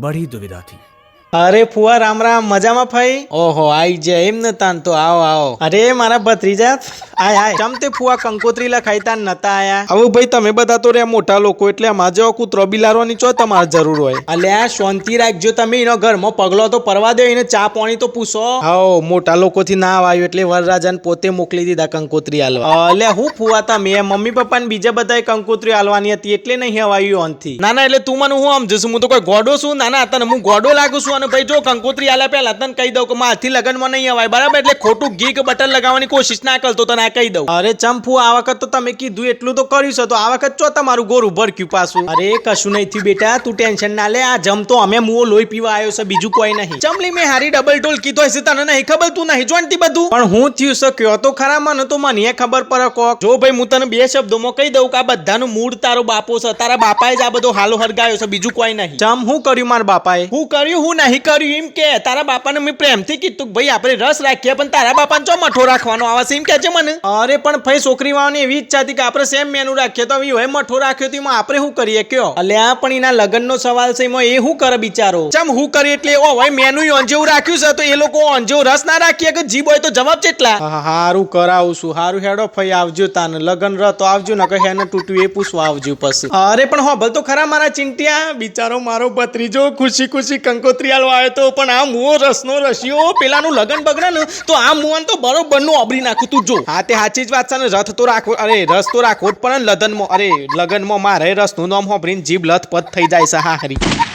बड़ी दुविधा थी। अरे फुआ राम राम मजाમાં ફઈ ઓહો આઈ જાય એમ ન તાન તો આવો આવો અરે મારા ભત્રીજા આય આય ચમ તે ફુઆ કંકોત્રી લખાઈ તાન નતા આયા હવે ભાઈ તમે બધા તો રે મોટા લોકો એટલે આમાં જેવો કૂતરો બિલારવાની ચો તમારે જરૂર હોય અલ્યા શાંતિ રાખજો તમે એનો ઘરમાં પગલો તો પરવા દો એને ચા પાણી તો પૂછો હાઓ મોટા લોકોથી ના આવ્યું એટલે વરરાજાને પોતે મોકલી દીધા કંકોત્રી આલવા અલ્યા હું ફુઆ તમે મમ્મી પપ્પાને બીજા બધાએ કંકોત્રી આલવાની હતી એટલે નહીં હવાયું ઓનથી ના ના એટલે તું મને હું સમજુ છું હું તો કોઈ ગોડો છું ના ના તને હું ગોડો લાગુ છું ભાઈ જો કંકોત્રી આલ્યા પહેલા તને કહી દઉં કે માથી લગનમાં નહીં અવાય બરાબર એટલે ખોટું ઘી કે બટર લગાવવાની કોશિશ ના કરતો તને આ કહી દઉં અરે ચંપુ આ વખત તો તમે કીધું એટલું તો કર્યું છે તો આ વખત ચો તમારું ગોરું ભરક્યું પાછું અરે કશું નહીં થયું બેટા તું ટેન્શન ના લે આ જમતો અમે મુઓ લોહી પીવા આવ્યો છે બીજું કોઈ નહીં ચમલી મેં હારી ડબલ ટોલ કીધો હશે તને નહીં ખબર તું નહીં જોણતી બધું પણ હું થયું છે કયો તો ખરા મને તો મને ખબર પડે કોક જો ભાઈ હું તને બે શબ્દોમાં કહી દઉં કે આ બધાનું મૂળ તારો બાપો છે તારા બાપાએ જ આ બધો હાલો હરગાયો છે બીજું કોઈ નહીં ચમ હું કર્યું મારા બાપાએ હું કર્યું હું નહીં કર્યું એમ કે તારા બાપાને મેં પ્રેમથી કીધું ભાઈ આપણે રસ રાખીએ પણ તારા બાપાને ચો મઠો રાખવાનો આવે છે એમ કે છે મને અરે પણ ભાઈ છોકરી વાળાની એવી ઈચ્છા હતી કે આપણે સેમ મેનુ રાખીએ તો હવે મઠો રાખ્યો તો એમાં આપણે શું કરીએ કયો અલ્યા પણ એના લગ્નનો સવાલ છે એમાં એ શું કરે બિચારો ચમ હું કરી એટલે ઓ ભાઈ મેનુ ઓંજેવું રાખ્યું છે તો એ લોકો ઓંજેવું રસ ના રાખીએ કે જીબ હોય તો જવાબ કેટલા હારું કરાવું છું હારું હેડો ફઈ આવજો તાને લગ્ન રહ તો આવજો ને કહે ને તૂટ્યું એ પૂછવા આવજો પછી અરે પણ હો ભલ તો ખરા મારા ચિંટિયા બિચારો મારો ભત્રીજો ખુશી ખુશી કંકોત્રી આલવા આવ્યો તો પણ આ મુઓ રસનો રસિયો પેલાનું લગન બગડે ને તો આ મુવાન તો બરોબર નું ઓબરી નાખું તું જો હા તે સાચી જ વાત છે ને રથ તો રાખવો અરે રસ તો રાખવો જ પણ લગનમાં મારે રસનું નામ હોભરીને જીભ લથપથ થઈ જાય છે હા હરી